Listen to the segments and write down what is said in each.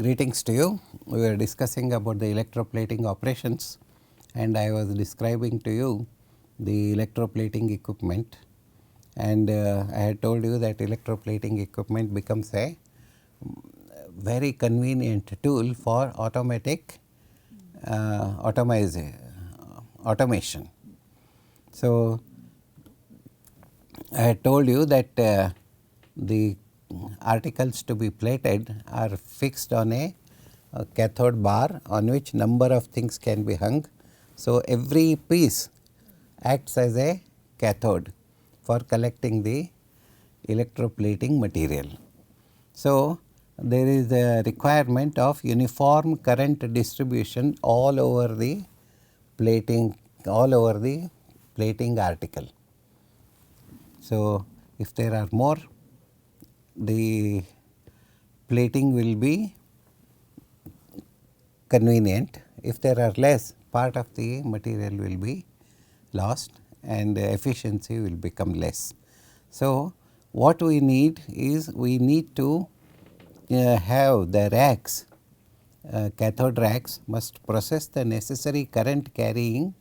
Greetings to you. We were discussing about the electroplating operations and I was describing to you the electroplating equipment, and I had told you that electroplating equipment becomes a very convenient tool for automation. So, I had told you that the articles to be plated are fixed on a cathode bar on which number of things can be hung. So, every piece acts as a cathode for collecting the electroplating material. So, there is a requirement of uniform current distribution all over the plating article. So, if there are more, the plating will be convenient. If there are less, part of the material will be lost and efficiency will become less. So, what we need is we need to have the racks, cathode racks must process the necessary current carrying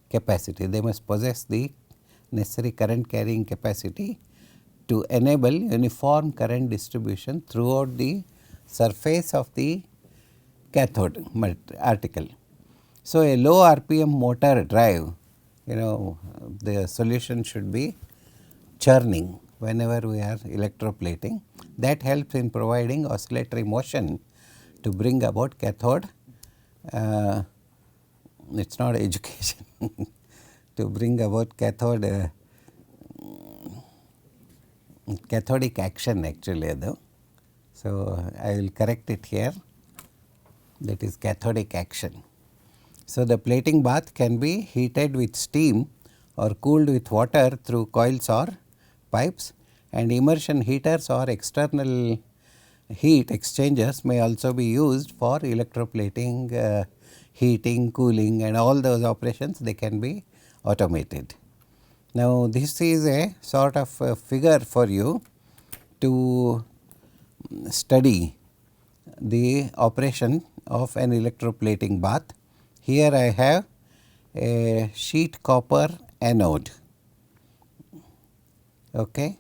capacity. They must possess the necessary current carrying capacity to enable uniform current distribution throughout the surface of the cathode article. So, a low RPM motor drive, the solution should be churning whenever we are electroplating. That helps in providing oscillatory motion to bring about cathode, it is not education, to bring about cathodic action actually though. So, I will correct it here, that is cathodic action. So, the plating bath can be heated with steam or cooled with water through coils or pipes, and immersion heaters or external heat exchangers may also be used for electroplating, heating, cooling, and all those operations they can be automated. Now, this is a sort of a figure for you to study the operation of an electroplating bath. Here I have a sheet copper anode, okay,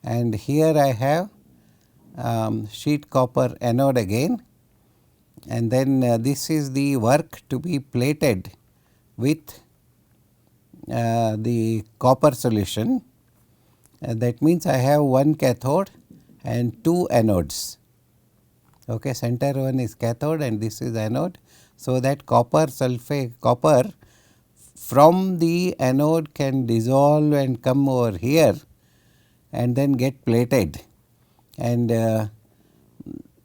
and here I have sheet copper anode again, and then this is the work to be plated with the copper solution. That means I have one cathode and two anodes. Okay, center one is cathode and this is anode. So, that copper from the anode can dissolve and come over here and then get plated, and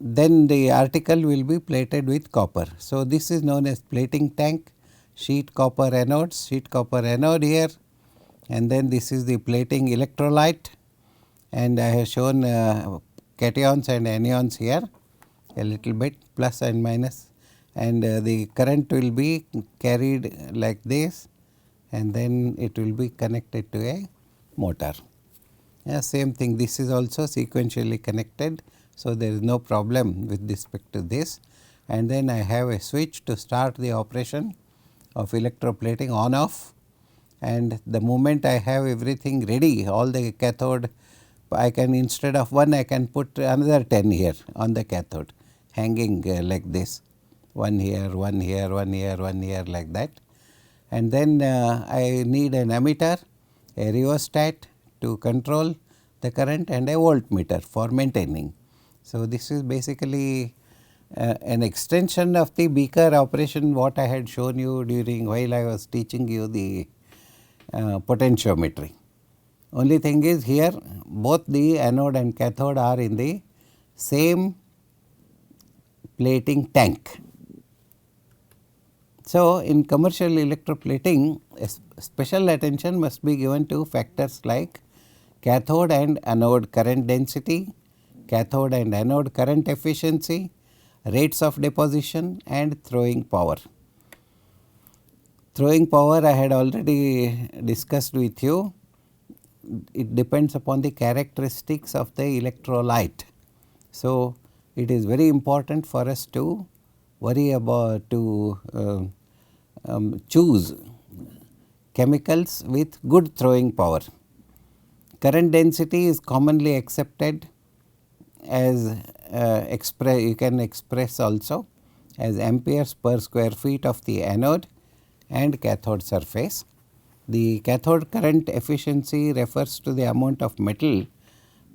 then the article will be plated with copper. So, this is known as plating tank, sheet copper anode here, and then this is the plating electrolyte, and I have shown cations and anions here a little bit, plus and minus, and the current will be carried like this and then it will be connected to a motor. Same thing, this is also sequentially connected. So, there is no problem with respect to this, and then I have a switch to start the operation of electroplating on off, and the moment I have everything ready, all the cathode, I can, instead of one I can put another 10 here on the cathode hanging like this, one here, one here, one here, one here, like that. And then I need an ammeter, a rheostat to control the current, and a voltmeter for maintaining. So, this is basically an extension of the beaker operation what I had shown you during while I was teaching you the potentiometry. Only thing is here both the anode and cathode are in the same plating tank. So, in commercial electroplating, special attention must be given to factors like cathode and anode current density, cathode and anode current efficiency, rates of deposition, and throwing power. Throwing power I had already discussed with you. It depends upon the characteristics of the electrolyte. So, it is very important for us to worry about choose chemicals with good throwing power. Current density is commonly accepted as you can express also as amperes per square feet of the anode and cathode surface. The cathode current efficiency refers to the amount of metal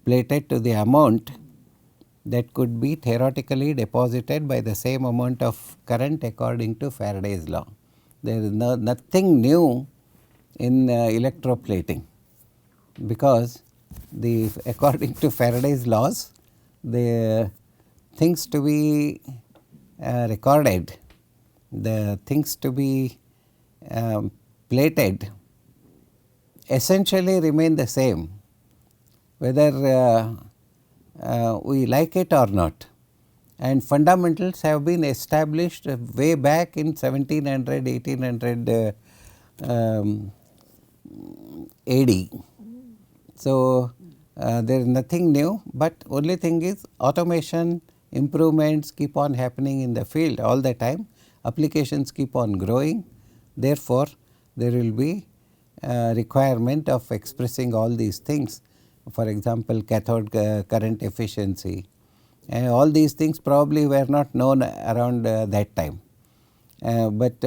plated to the amount that could be theoretically deposited by the same amount of current according to Faraday's law. There is nothing new in electroplating, because according to Faraday's laws, the things to be recorded, the things to be plated essentially remain the same, whether we like it or not, and fundamentals have been established way back in 1700 1800 AD. So, there is nothing new, but only thing is automation improvements keep on happening in the field all the time, applications keep on growing. Therefore, there will be requirement of expressing all these things, for example cathode current efficiency, and all these things probably were not known around that time. But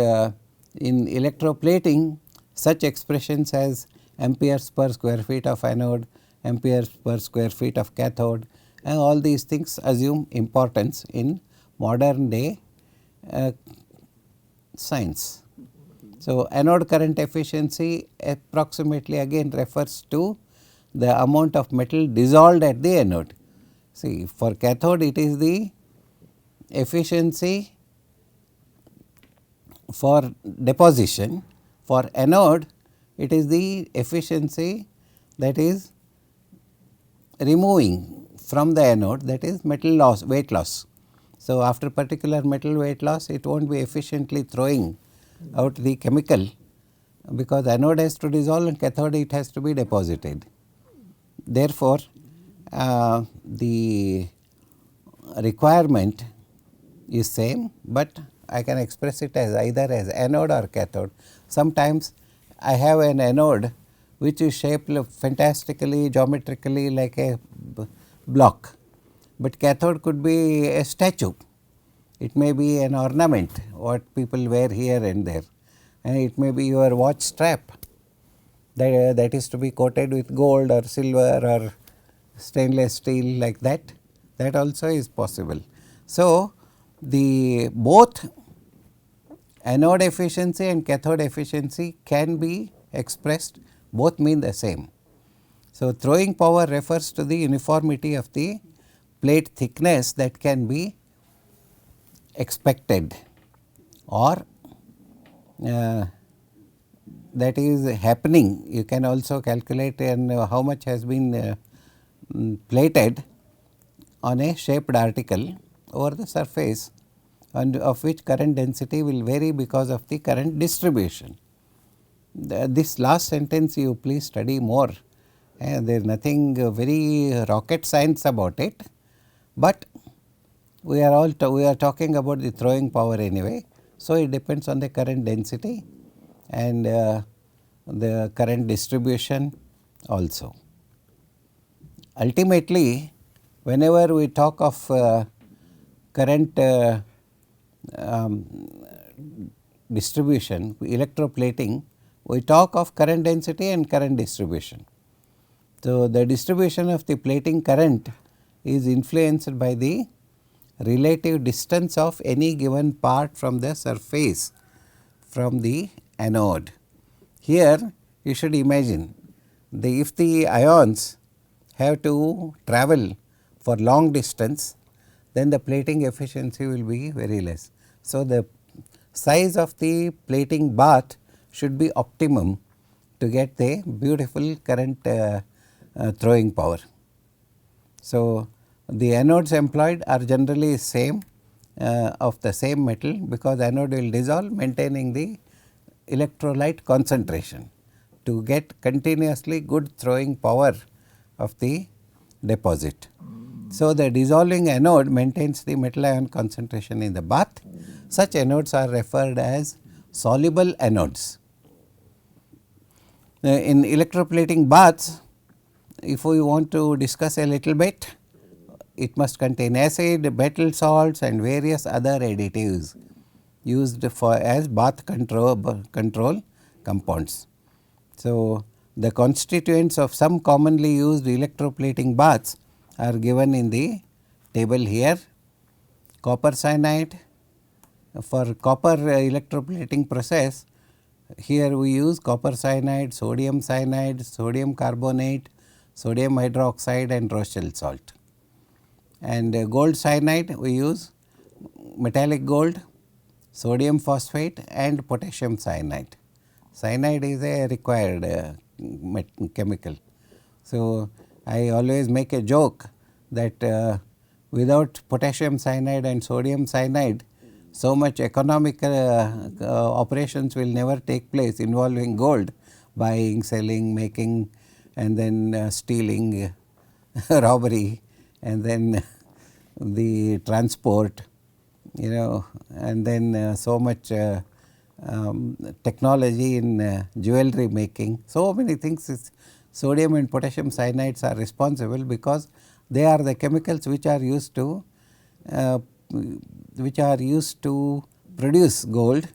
in electroplating, such expressions as amperes per square feet of anode, amperes per square feet of cathode, and all these things assume importance in modern day science. So, anode current efficiency approximately again refers to the amount of metal dissolved at the anode. See, for cathode it is the efficiency for deposition, for anode it is the efficiency that is removing from the anode, that is metal loss, weight loss. So, after particular metal weight loss, it will not be efficiently throwing out the chemical, because anode has to dissolve and cathode it has to be deposited. Therefore, the requirement is same, but I can express it as either as anode or cathode. Sometimes I have an anode which is shaped fantastically geometrically like a block, but cathode could be a statue. It may be an ornament what people wear here and there, and it may be your watch strap that is to be coated with gold or silver or stainless steel like that. That also is possible. So, the both anode efficiency and cathode efficiency can be expressed, both mean the same. So, throwing power refers to the uniformity of the plate thickness that can be expected or that is happening. You can also calculate and how much has been plated on a shaped article over the surface, and of which current density will vary because of the current distribution. This last sentence you please study more, there is nothing very rocket science about it, but we are talking about the throwing power anyway. So, it depends on the current density and the current distribution also. Ultimately, whenever we talk of current distribution, electroplating, we talk of current density and current distribution. So, the distribution of the plating current is influenced by the relative distance of any given part from the surface from the anode. Here you should imagine if the ions have to travel for long distance, then the plating efficiency will be very less. So, the size of the plating bath should be optimum to get the beautiful current throwing power. So, the anodes employed are generally same of the same metal, because anode will dissolve maintaining the electrolyte concentration to get continuously good throwing power of the deposit. So, the dissolving anode maintains the metal ion concentration in the bath. Such anodes are referred as soluble anodes. In electroplating baths, if we want to discuss a little bit, it must contain acid, metal salts and various other additives used for as bath control compounds. So, the constituents of some commonly used electroplating baths are given in the table here. Copper cyanide, for copper electroplating process, here we use copper cyanide, sodium carbonate, sodium hydroxide and Rochelle salt. And gold cyanide we use metallic gold, sodium phosphate and potassium cyanide. Cyanide is a required chemical. So, I always make a joke that without potassium cyanide and sodium cyanide, so much economic operations will never take place involving gold, buying, selling, making and then stealing, robbery and then the transport, and then so much technology in jewelry making. So many things sodium and potassium cyanides are responsible, because they are the chemicals which are used to produce gold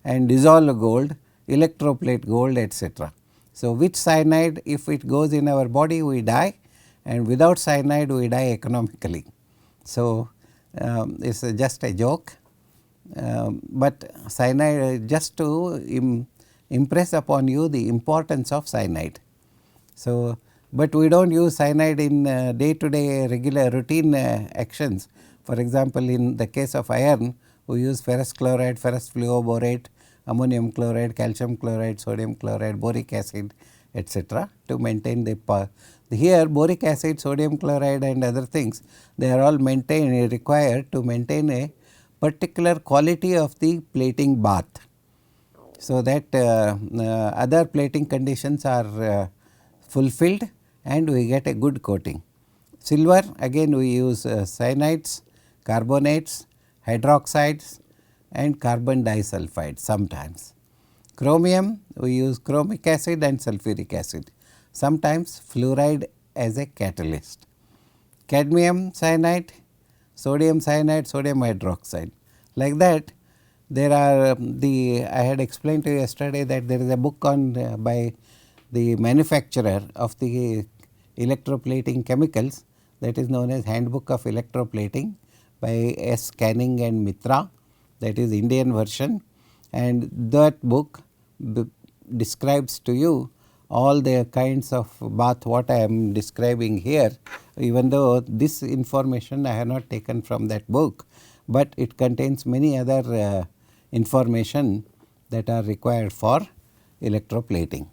and dissolve gold, electroplate gold, etc. So, which cyanide, if it goes in our body we die, and without cyanide we die economically. So, it is just a joke, but cyanide, just to impress upon you the importance of cyanide. So, but we do not use cyanide in day to day regular routine actions. For example, in the case of iron we use ferrous chloride, ferrous fluoborate, ammonium chloride, calcium chloride, sodium chloride, boric acid, etc. to maintain the here boric acid, sodium chloride and other things, they are all required to maintain a particular quality of the plating bath. So, that other plating conditions are fulfilled and we get a good coating. Silver, again we use cyanides, carbonates, hydroxides and carbon disulfide sometimes. Chromium, we use chromic acid and sulfuric acid, sometimes fluoride as a catalyst. Cadmium cyanide, sodium hydroxide. Like that, there are I had explained to you yesterday that there is a book on by the manufacturer of the electroplating chemicals, that is known as Handbook of Electroplating by S. Canning and Mitra, that is Indian version, and that book describes to you all the kinds of bath what I am describing here, even though this information I have not taken from that book, but it contains many other information that are required for electroplating.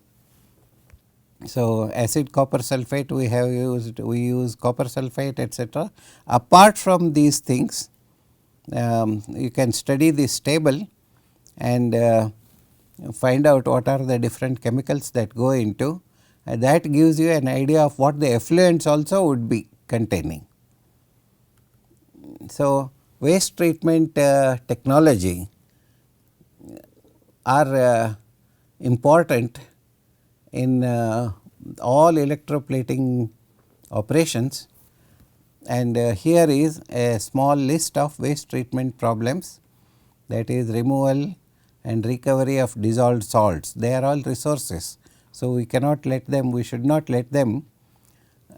So, acid copper sulphate we use copper sulphate, etc. Apart from these things, you can study this table and find out what are the different chemicals that go into, and that gives you an idea of what the effluents also would be containing. So, waste treatment technology are important in all electroplating operations, and here is a small list of waste treatment problems, that is removal and recovery of dissolved salts. They are all resources. So, we cannot let them, we should not let them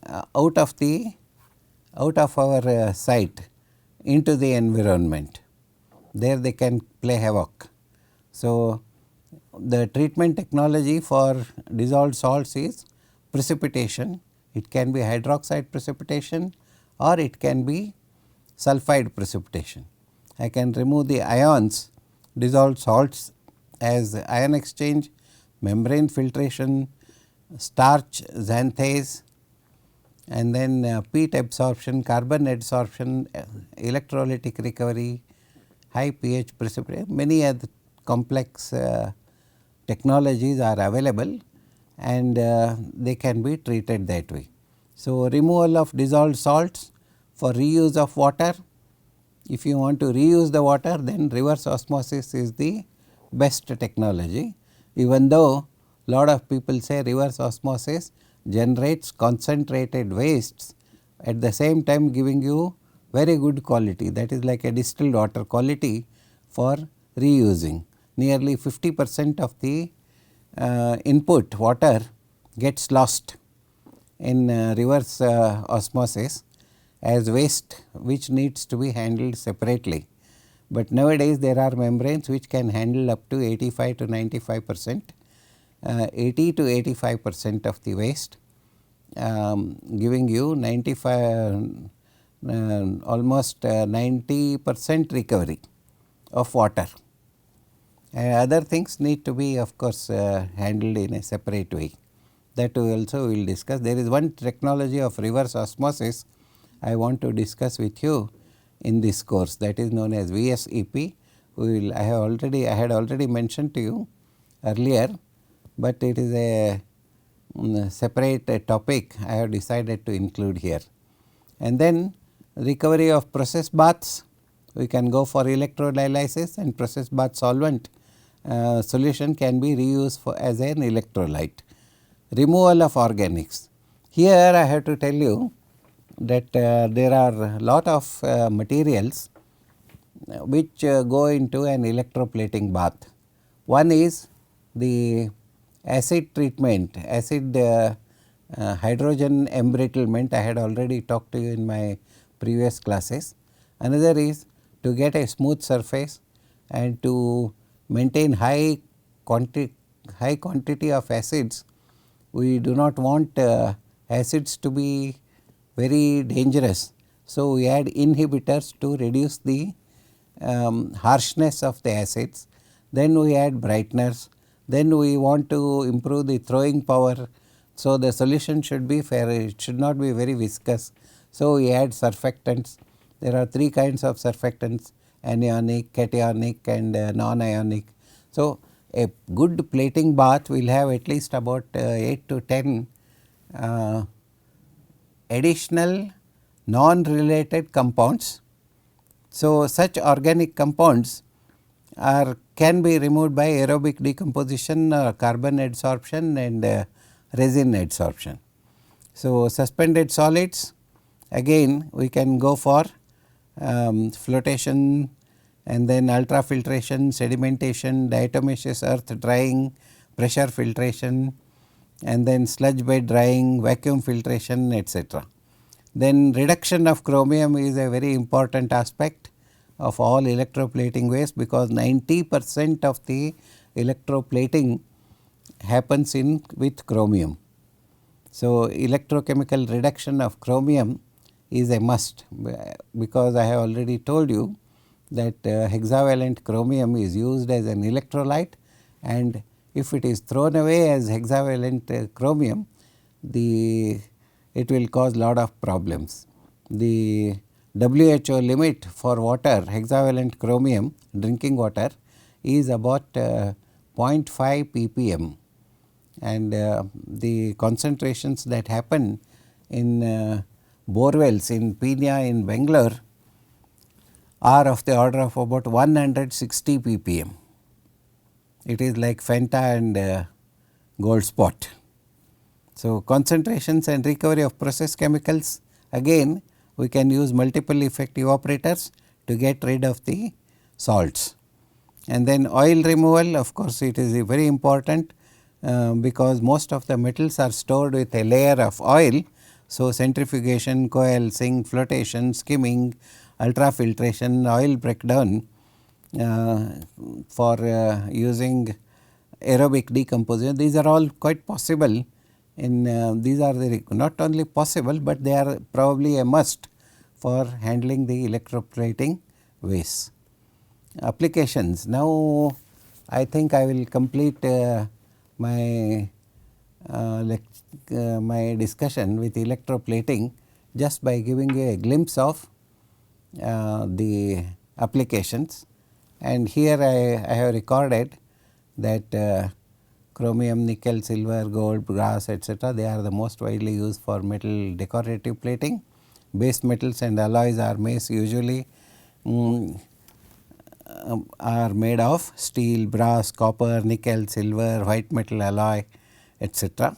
out of our sight into the environment. There they can play havoc. So, the treatment technology for dissolved salts is precipitation. It can be hydroxide precipitation or it can be sulphide precipitation. I can remove the ions, dissolved salts, as ion exchange, membrane filtration, starch xanthase, and then peat absorption, carbon adsorption, electrolytic recovery, high pH precipitation. Many other complex technologies are available, and they can be treated that way. So, removal of dissolved salts for reuse of water. If you want to reuse the water, then reverse osmosis is the best technology, even though lot of people say reverse osmosis generates concentrated wastes, at the same time giving you very good quality, that is like a distilled water quality for reusing. Nearly 50% of the input water gets lost in reverse osmosis as waste, which needs to be handled separately. But nowadays there are membranes which can handle up to 85 to 95%, 80 to 85% of the waste, giving you 95 almost 90% recovery of water. Other things need to be of course handled in a separate way, that we also will discuss. There is one technology of reverse osmosis I want to discuss with you in this course, that is known as VSEP. I had already mentioned to you earlier, but it is a separate topic I have decided to include here. And then recovery of process baths, we can go for electrodialysis, and process bath solvent solution can be reused as an electrolyte. Removal of organics, here I have to tell you that there are lot of materials which go into an electroplating bath. One is the acid treatment, acid hydrogen embrittlement, I had already talked to you in my previous classes. Another is to get a smooth surface and to maintain high quantity of acids. We do not want acids to be very dangerous. So, we add inhibitors to reduce the harshness of the acids, then we add brighteners, then we want to improve the throwing power. So, the solution should be fair, it should not be very viscous. So, we add surfactants. There are three kinds of surfactants: anionic, cationic and non-ionic. So, a good plating bath will have at least about 8 to 10 additional non-related compounds. So, such organic compounds can be removed by aerobic decomposition, carbon adsorption and resin adsorption. So, suspended solids, again we can go for flotation and then ultrafiltration, sedimentation, diatomaceous earth drying, pressure filtration, and then sludge bed drying, vacuum filtration, etc. Then reduction of chromium is a very important aspect of all electroplating waste, because 90% of the electroplating happens with chromium. So, electrochemical reduction of chromium is a must, because I have already told you that hexavalent chromium is used as an electrolyte, and if it is thrown away as hexavalent chromium, it will cause lot of problems. The WHO limit for water, hexavalent chromium, drinking water, is about 0.5 ppm, and the concentrations that happen in borewells in Peenya in Bangalore are of the order of about 160 ppm. It is like Fanta and gold spot. So, concentrations and recovery of process chemicals, again we can use multiple effect evaporators to get rid of the salts. And then oil removal, of course, it is very important because most of the metals are stored with a layer of oil. So, centrifugation, coalescing, flotation, skimming, ultrafiltration, oil breakdown for using aerobic decomposition, these are all quite possible in these are not only possible, but they are probably a must for handling the electroplating waste. Applications. Now, I think I will complete my my discussion with electroplating just by giving you a glimpse of the applications, and here I have recorded that chromium, nickel, silver, gold, brass, etc., they are the most widely used for metal decorative plating. base metals and alloys are usually are made of steel, brass, copper, nickel, silver, white metal alloy, etc.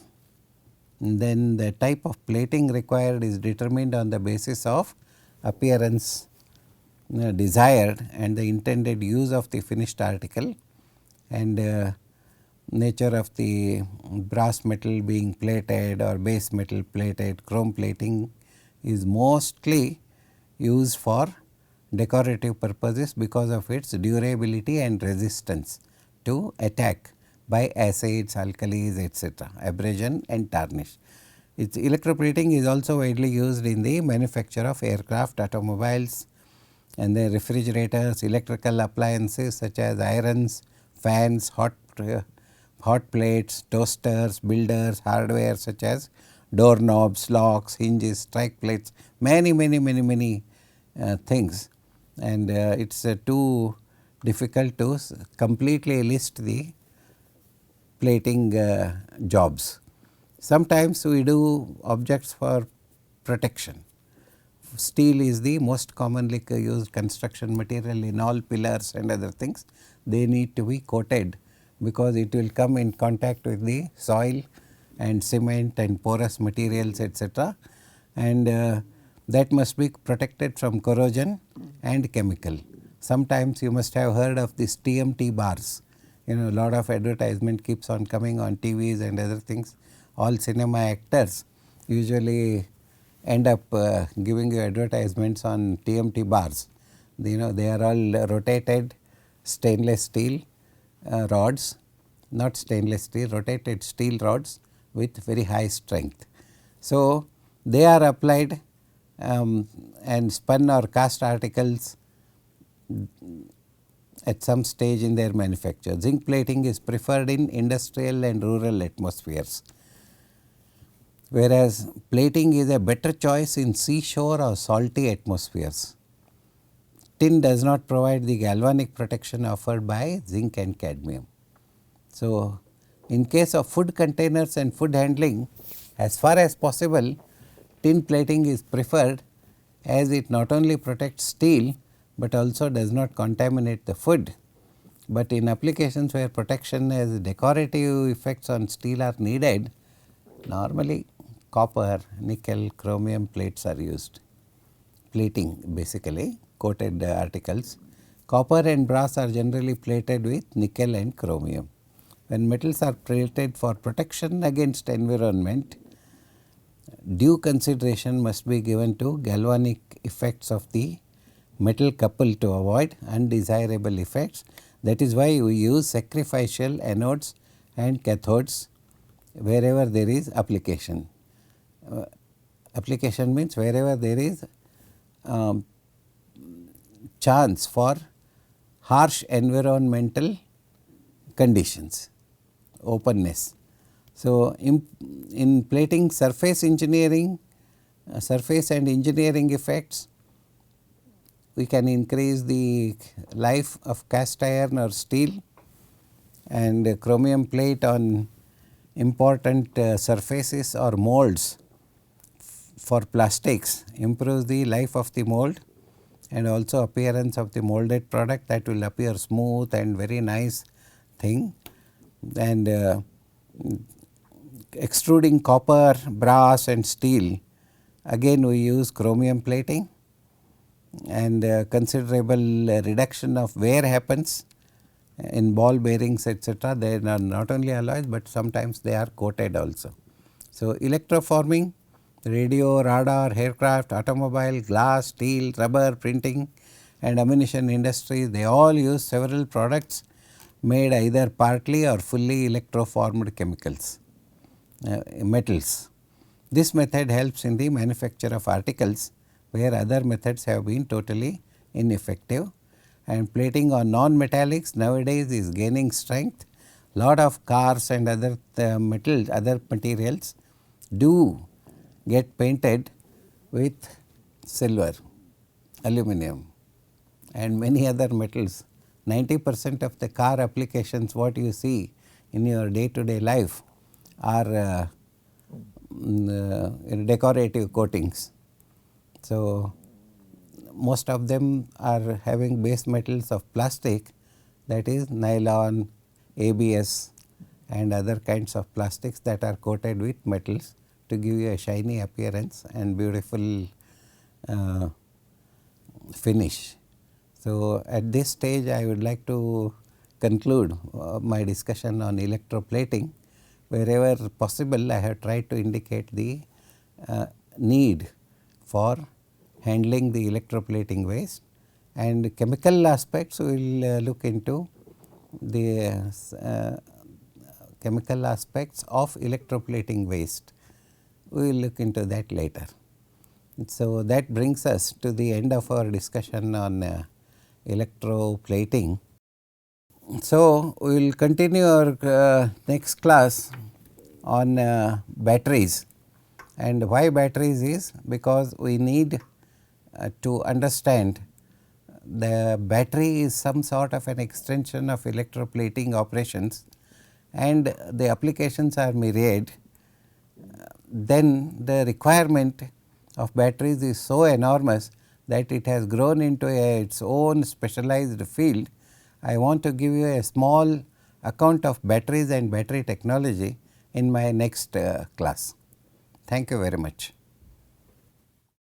Then the type of plating required is determined on the basis of appearance desired and the intended use of the finished article, and nature of the brass metal being plated or base metal plated. Chrome plating is mostly used for decorative purposes because of its durability and resistance to attack by acids, alkalis, etc., abrasion and tarnish. Its electroplating is also widely used in the manufacture of aircraft, automobiles, and the refrigerators, electrical appliances such as irons, fans, hot plates, toasters, builders, hardware such as doorknobs, locks, hinges, strike plates, many things, and it is too difficult to completely list the plating jobs. Sometimes we do objects for protection. Steel is the most commonly used construction material in all pillars and other things. They need to be coated because it will come in contact with the soil and cement and porous materials, etc., and that must be protected from corrosion and chemical. Sometimes you must have heard of these TMT bars. A lot of advertisement keeps on coming on TVs and other things. All cinema actors usually end up giving you advertisements on TMT bars. They are all rotated stainless steel rods, not stainless steel, rotated steel rods with very high strength. So, they are applied and spun or cast articles at some stage in their manufacture. Zinc plating is preferred in industrial and rural atmospheres, whereas plating is a better choice in seashore or salty atmospheres. Tin does not provide the galvanic protection offered by zinc and cadmium. So, in case of food containers and food handling, as far as possible, tin plating is preferred as it not only protects steel, but also does not contaminate the food. But in applications where protection as decorative effects on steel are needed, normally copper, nickel, chromium plates are used. Plating basically coated articles. Copper and brass are generally plated with nickel and chromium. When metals are plated for protection against environment, due consideration must be given to galvanic effects of the metal couple to avoid undesirable effects. That is why we use sacrificial anodes and cathodes wherever there is application. Application means wherever there is chance for harsh environmental conditions, openness. So, in plating surface engineering, surface and engineering effects, we can increase the life of cast iron or steel, and chromium plate on important surfaces or molds for plastics improves the life of the mold and also appearance of the molded product, that will appear smooth and very nice thing. And extruding copper, brass and steel, again we use chromium plating, and considerable reduction of wear happens in ball bearings, etc. They are not only alloys, but sometimes they are coated also. So, electroforming, radio, radar, aircraft, automobile, glass, steel, rubber, printing and ammunition industries, they all use several products made either partly or fully electroformed chemicals, metals. This method helps in the manufacture of articles where other methods have been totally ineffective, and plating on non-metallics nowadays is gaining strength. Lot of cars and other other materials do get painted with silver, aluminum and many other metals. 90% of the car applications what you see in your day to day life are decorative coatings. So, most of them are having base metals of plastic, that is nylon, ABS and other kinds of plastics that are coated with metals to give you a shiny appearance and beautiful uh, finish. So, at this stage I would like to conclude my discussion on electroplating. Wherever possible, I have tried to indicate the need for handling the electroplating waste, and chemical aspects we will look into the chemical aspects of electroplating waste. We will look into that later. So, that brings us to the end of our discussion on electroplating. So, we will continue our next class on batteries, and why batteries is because we need to understand the battery is some sort of an extension of electroplating operations and the applications are myriad. Then the requirement of batteries is so enormous that it has grown into its own specialized field. I want to give you a small account of batteries and battery technology in my next class. Thank you very much.